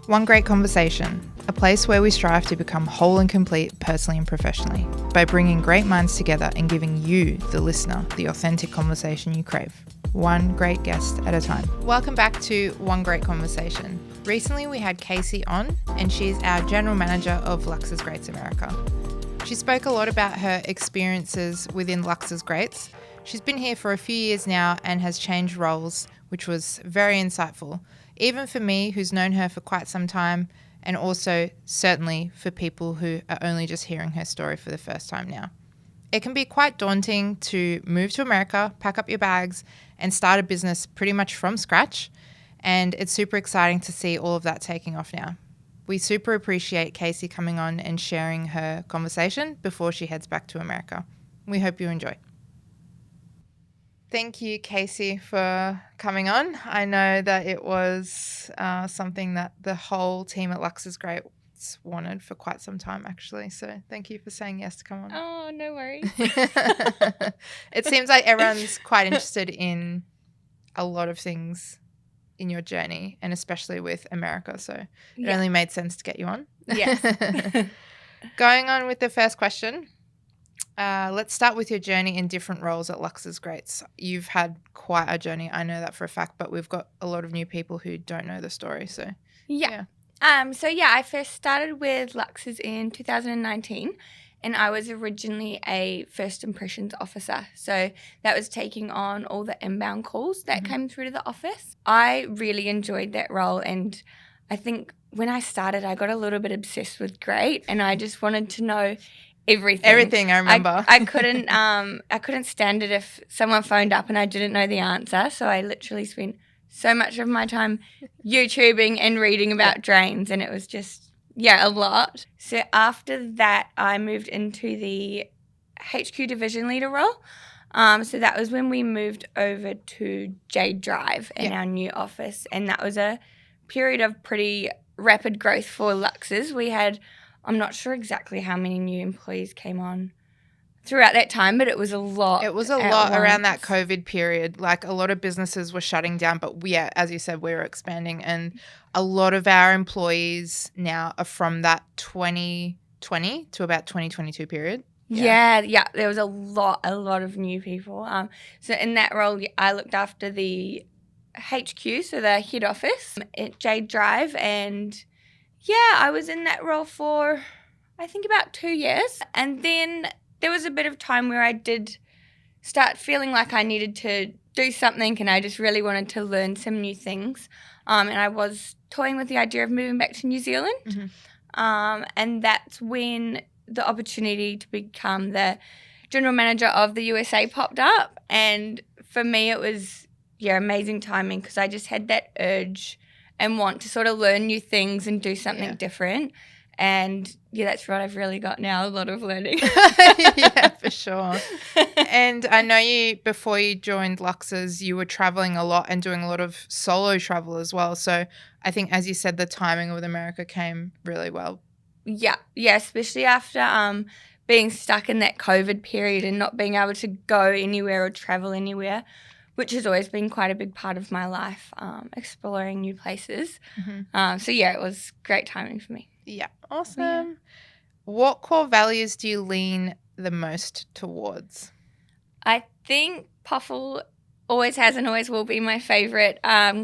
One Grate Conversation, a place where we strive to become whole and complete personally and professionally by bringing great minds together and giving you, the listener, the authentic conversation you crave. One great guest at a time. Welcome back to One Grate Conversation. Recently we had Casey on, and she's our General Manager of Lauxes Grates America. She spoke a lot about her experiences within Lauxes Grates. She's been here for a few years now and has changed roles, which was very insightful, even for me who's known her for quite some time, and also certainly for people who are only just hearing her story for the first time now. It can be quite daunting to move to America, pack up your bags, and start a business pretty much from scratch, and it's super exciting to see all of that taking off now. We super appreciate Casey coming on and sharing her conversation before she heads back to America. We hope you enjoy. Thank you, Casey, for coming on. I know that it was something that the whole team at Lauxes Grates wanted for quite some time, actually. So thank you for saying yes to come on. Oh, no worries. It seems like everyone's quite interested in a lot of things in your journey, and especially with America. So it only made sense to get you on. Yes. Going on with the first question. Let's start with your journey in different roles at Lauxes Grates. You've had quite a journey, I know that for a fact, but we've got a lot of new people who don't know the story. So I first started with Lauxes in 2019, and I was originally a first impressions officer. So that was taking on all the inbound calls that came through to the office. I really enjoyed that role, and I think when I started, I got a little bit obsessed with Grate, and I just wanted to know everything. I remember. I couldn't stand it if someone phoned up and I didn't know the answer. So I literally spent so much of my time YouTubing and reading about drains, and it was just, a lot. So after that, I moved into the HQ division leader role. So that was when we moved over to Jade Drive in our new office, and that was a period of pretty rapid growth for Lauxes. We had, I'm not sure exactly how many new employees came on throughout that time, but it was a lot. It was a lot around that COVID period. Like, a lot of businesses were shutting down, but as you said, we were expanding, and a lot of our employees now are from that 2020 to about 2022 period. Yeah, there was a lot of new people. So in that role, I looked after the HQ, so the head office at Jade Drive, and I was in that role for, I think, about 2 years. And then there was a bit of time where I did start feeling like I needed to do something, and I just really wanted to learn some new things. And I was toying with the idea of moving back to New Zealand. And that's when the opportunity to become the general manager of the USA popped up. And for me, it was, amazing timing, because I just had that urge and want to sort of learn new things and do something different. And that's what I've really got now, a lot of learning. Yeah, for sure. And I know before you joined Lauxes, you were traveling a lot and doing a lot of solo travel as well. So I think, as you said, the timing with America came really well. Yeah, especially after being stuck in that COVID period and not being able to go anywhere or travel anywhere, which has always been quite a big part of my life, exploring new places. It was great timing for me. Yeah, awesome. Yeah. What core values do you lean the most towards? I think Puffle always has and always will be my favourite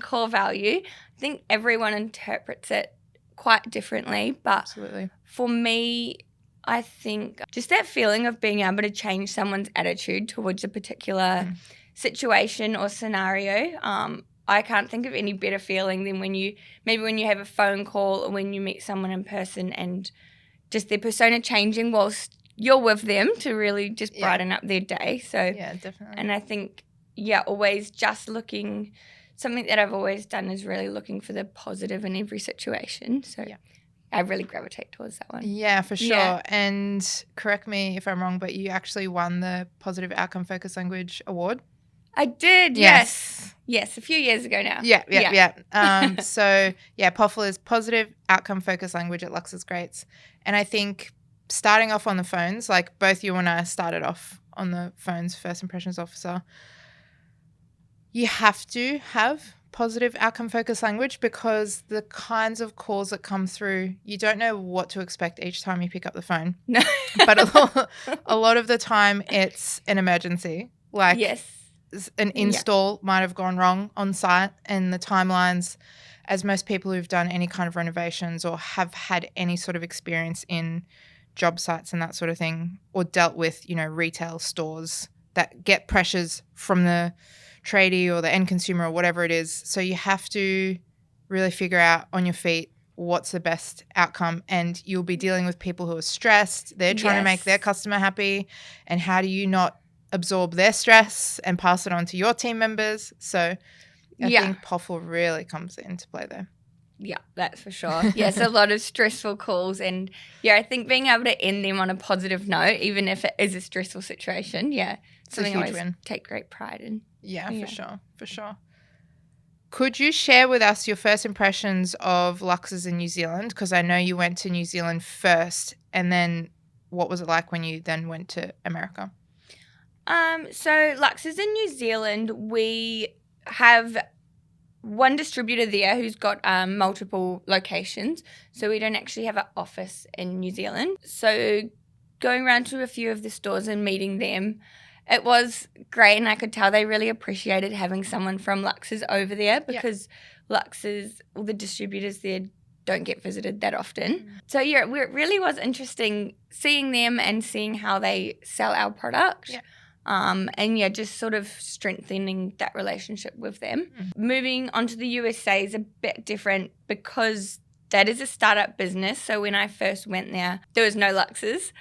core value. I think everyone interprets it quite differently, but absolutely, for me, I think just that feeling of being able to change someone's attitude towards a particular situation or scenario. I can't think of any better feeling than when you have a phone call or when you meet someone in person and just their persona changing whilst you're with them to really just brighten up their day. So definitely. And I think always just looking, something that I've always done is really looking for the positive in every situation. So I really gravitate towards that one. Yeah, for sure. Yeah. And correct me if I'm wrong, but you actually won the Positive Outcome Focus Language Award. I did, yes. Yes, a few years ago now. Yeah. POFL is Positive Outcome Focus Language at Lauxes Grates. And I think starting off on the phones, like both you and I started off on the phones, first impressions officer, you have to have positive outcome focused language because the kinds of calls that come through, you don't know what to expect each time you pick up the phone. No. But a lot of the time it's an emergency. Like yes. an install might have gone wrong on site, and the timelines, as most people who've done any kind of renovations or have had any sort of experience in job sites and that sort of thing, or dealt with, retail stores that get pressures from the tradie or the end consumer or whatever it is. So you have to really figure out on your feet what's the best outcome, and you'll be dealing with people who are stressed. They're trying to make their customer happy, and how do you not absorb their stress and pass it on to your team members? So I think POFL really comes into play there. Yeah, that's for sure. Yes, a lot of stressful calls, and I think being able to end them on a positive note, even if it is a stressful situation, it's something I always take great pride in. Yeah, for sure. Could you share with us your first impressions of Lauxes in New Zealand? Because I know you went to New Zealand first, and then what was it like when you then went to America? So Lauxes in New Zealand, we have one distributor there who's got multiple locations. So we don't actually have an office in New Zealand. So going around to a few of the stores and meeting them, it was great, and I could tell they really appreciated having someone from Lauxes over there because Lauxes, all the distributors there don't get visited that often. So it really was interesting seeing them and seeing how they sell our product. And just sort of strengthening that relationship with them. Moving on to the USA is a bit different because that is a startup business. So when I first went there was no Lauxes.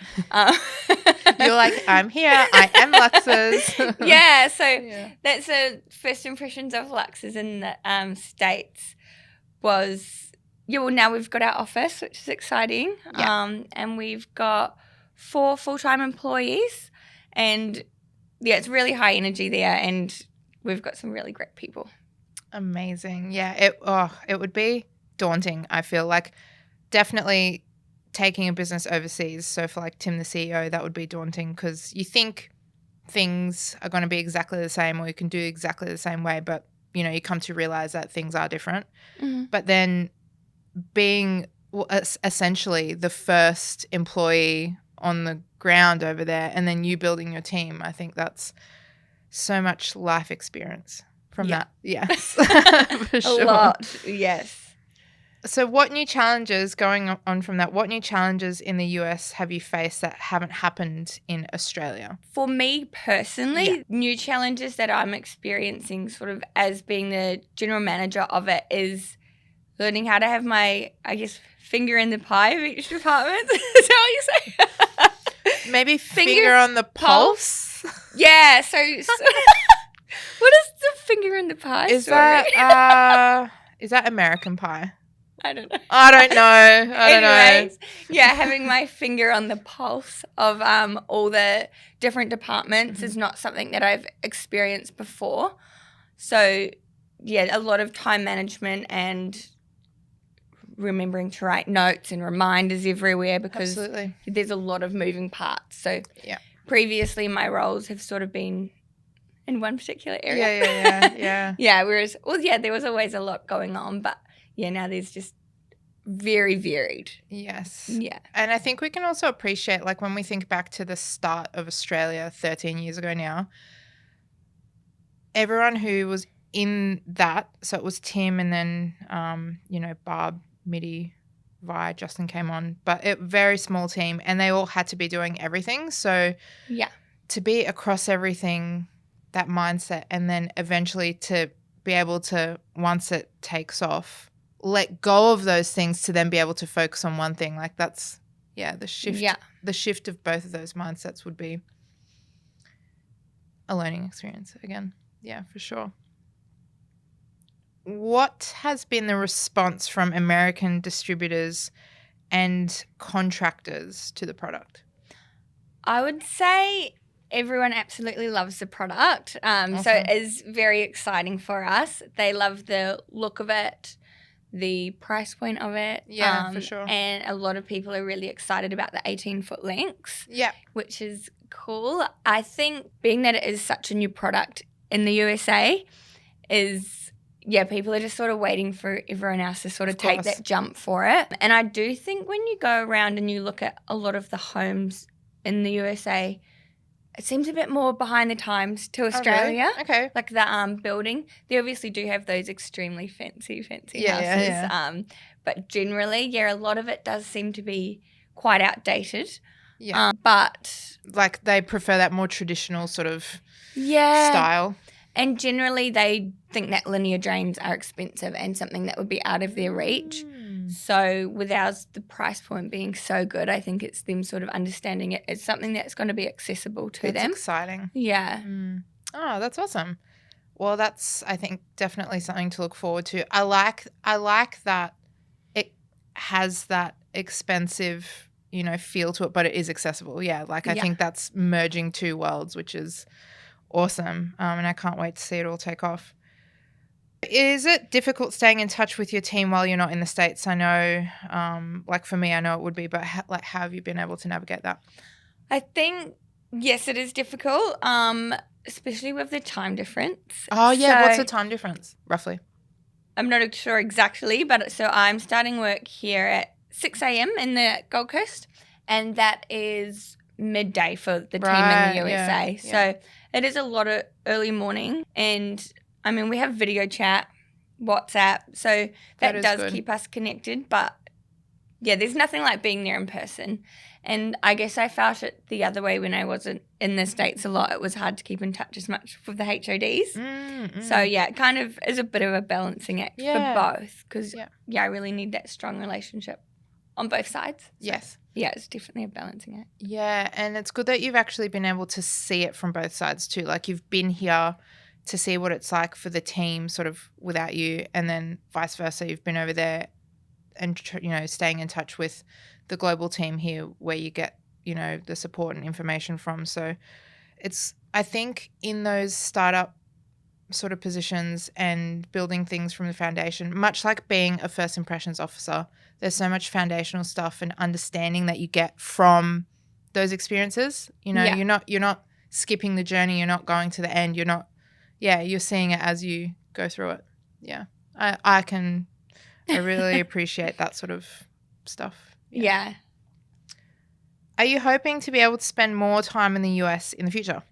You're like, I'm here, I am Lauxes. That's the first impressions of Lauxes in the States was, now we've got our office, which is exciting. And we've got 4 full-time employees, and it's really high energy there, and we've got some really great people. Amazing. Yeah, it would be daunting, I feel like. Definitely taking a business overseas. So for like Tim, the CEO, that would be daunting because you think things are going to be exactly the same or you can do exactly the same way, but, you come to realize that things are different. But then being essentially the first employee on the ground over there and then you building your team, I think that's so much life experience from that. Yes. For sure. A lot, yes. So what new challenges, going on from that, what new challenges in the US have you faced that haven't happened in Australia? For me personally, new challenges that I'm experiencing sort of as being the general manager of it is learning how to have my, finger in the pie of each department. Is that what you say? Maybe finger on the pulse? Yeah, so what is the finger in the pie story? Is that American Pie? I don't know. Anyways, having my finger on the pulse of all the different departments is not something that I've experienced before. So, a lot of time management and remembering to write notes and reminders everywhere because there's a lot of moving parts. So, previously my roles have sort of been in one particular area. Whereas, there was always a lot going on, but now there's just very varied. Yes. Yeah. And I think we can also appreciate, like when we think back to the start of Australia 13 years ago now, everyone who was in that, so it was Tim and then, Barb, Mitty, Vi, Justin came on, but a very small team and they all had to be doing everything. So to be across everything, that mindset, and then eventually to be able to, once it takes off, let go of those things to then be able to focus on one thing. Like that's, the shift. Yeah. The shift of both of those mindsets would be a learning experience again. Yeah, for sure. What has been the response from American distributors and contractors to the product? I would say everyone absolutely loves the product. Awesome. So it is very exciting for us. They love the look of it, the price point of it. Yeah, for sure. And a lot of people are really excited about the 18-foot lengths. Yeah. Which is cool. I think being that it is such a new product in the USA is people are just sort of waiting for everyone else to sort of take course. that jump for it. And I do think when you go around and you look at a lot of the homes in the USA, it seems a bit more behind the times to Australia. Oh, really? Okay. Like the building, they obviously do have those extremely fancy houses. Yeah. But generally, a lot of it does seem to be quite outdated. Yeah. But like they prefer that more traditional sort of yeah, style. And generally, they think that linear drains are expensive and something that would be out of their reach. So with ours, the price point being so good, I think it's them sort of understanding it. It's something that's going to be accessible to them. That's exciting. Yeah. Oh, that's awesome. Well, that's, I think, definitely something to look forward to. I like that it has that expensive, feel to it, but it is accessible. Yeah, I think that's merging two worlds, which is awesome. And I can't wait to see it all take off. Is it difficult staying in touch with your team while you're not in the States? I know, for me, I know it would be, but how have you been able to navigate that? I think, yes, it is difficult, especially with the time difference. Oh, yeah. What's the time difference, roughly? I'm not sure exactly, but so I'm starting work here at 6 a.m. in the Gold Coast, and that is midday for the team in the USA. Yeah. So it is a lot of early morning, and I mean, we have video chat, WhatsApp, so that does good. Keep us connected. But, yeah, there's nothing like being there in person. And I guess I felt it the other way when I wasn't in the States a lot. It was hard to keep in touch as much with the HODs. So, yeah, it kind of is a bit of a balancing act for both because, I really need that strong relationship on both sides. So, yes. Yeah, it's definitely a balancing act. Yeah, and it's good that you've actually been able to see it from both sides too. Like you've been here to see what it's like for the team sort of without you, and then vice versa. You've been over there and, staying in touch with the global team here where you get, the support and information from. So I think in those startup sort of positions and building things from the foundation, much like being a first impressions officer, there's so much foundational stuff and understanding that you get from those experiences. You're not skipping the journey. You're not going to the end. You're seeing it as you go through it. Yeah. I really appreciate that sort of stuff. Yeah. Are you hoping to be able to spend more time in the US in the future?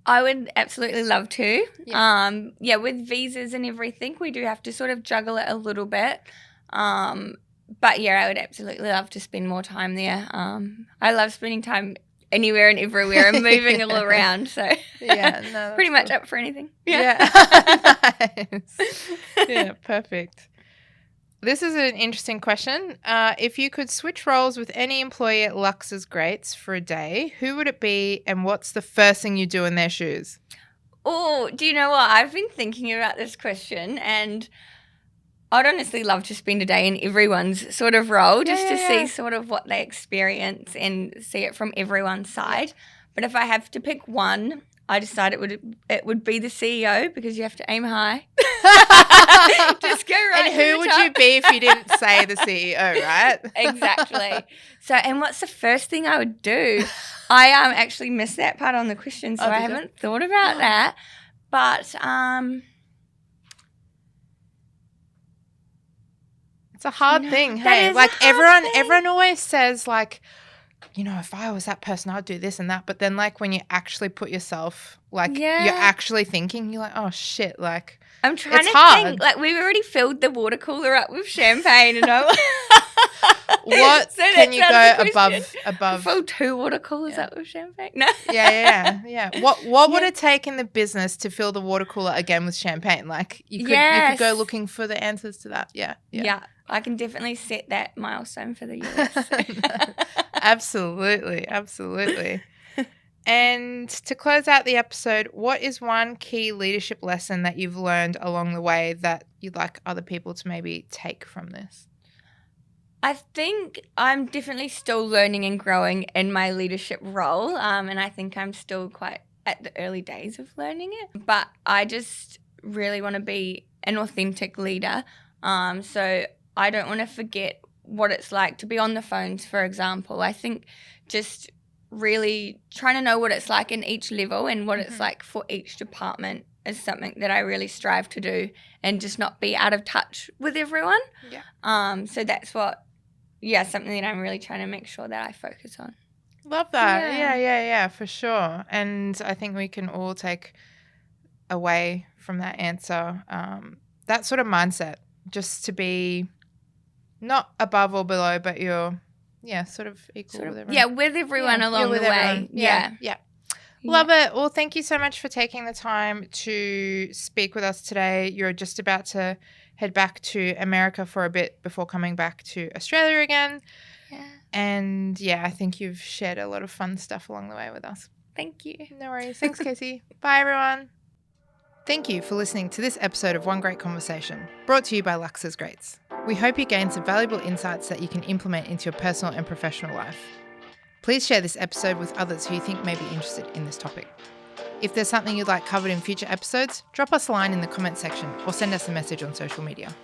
I would absolutely love to. Yeah. With visas and everything, we do have to sort of juggle it a little bit. But yeah, I would absolutely love to spend more time there. I love spending time anywhere and everywhere and moving all around. So pretty much up for anything. Yeah. Nice. Yeah, perfect. This is an interesting question. If you could switch roles with any employee at Lauxes Grates for a day, who would it be and what's the first thing you do in their shoes? Oh, do you know what? I've been thinking about this question and I'd honestly love to spend a day in everyone's sort of role just to see sort of what they experience and see it from everyone's side. But if I have to pick one, I decided it would be the CEO because you have to aim high. Just go right. And who would you be if you didn't say the CEO, right? Exactly. So, and what's the first thing I would do? I actually missed that part on the question, so I haven't thought about that. But it's a hard thing, hey. Like everyone always says, like, if I was that person, I'd do this and that. But then, like, when you actually put yourself, like, you're actually thinking, you're like, oh, shit, like, I'm trying to think. Like, we've already filled the water cooler up with champagne and I'm what can you go above? Fill 2 water coolers up with champagne? No. Yeah. What would it take in the business to fill the water cooler again with champagne? Like, you could go looking for the answers to that. Yeah. I can definitely set that milestone for the US. Absolutely. And to close out the episode, what is one key leadership lesson that you've learned along the way that you'd like other people to maybe take from this? I think I'm definitely still learning and growing in my leadership role, and I think I'm still quite at the early days of learning it. But I just really want to be an authentic leader, so I don't want to forget what it's like to be on the phones, for example. I think just really trying to know what it's like in each level and what it's like for each department is something that I really strive to do and just not be out of touch with everyone. Yeah. So that's something that I'm really trying to make sure that I focus on. Love that. Yeah, for sure. And I think we can all take away from that answer that sort of mindset, just to be not above or below, but you're sort of equal with everyone. Yeah, with everyone along the way. Everyone. Yeah. Love it. Well, thank you so much for taking the time to speak with us today. You're just about to head back to America for a bit before coming back to Australia again. Yeah. And I think you've shared a lot of fun stuff along the way with us. Thank you. No worries. Thanks, Casey. Bye, everyone. Thank you for listening to this episode of One Grate Conversation, brought to you by Lauxes Grates. We hope you gained some valuable insights that you can implement into your personal and professional life. Please share this episode with others who you think may be interested in this topic. If there's something you'd like covered in future episodes, drop us a line in the comment section or send us a message on social media.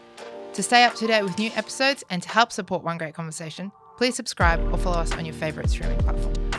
To stay up to date with new episodes and to help support One Grate Conversation, please subscribe or follow us on your favourite streaming platform.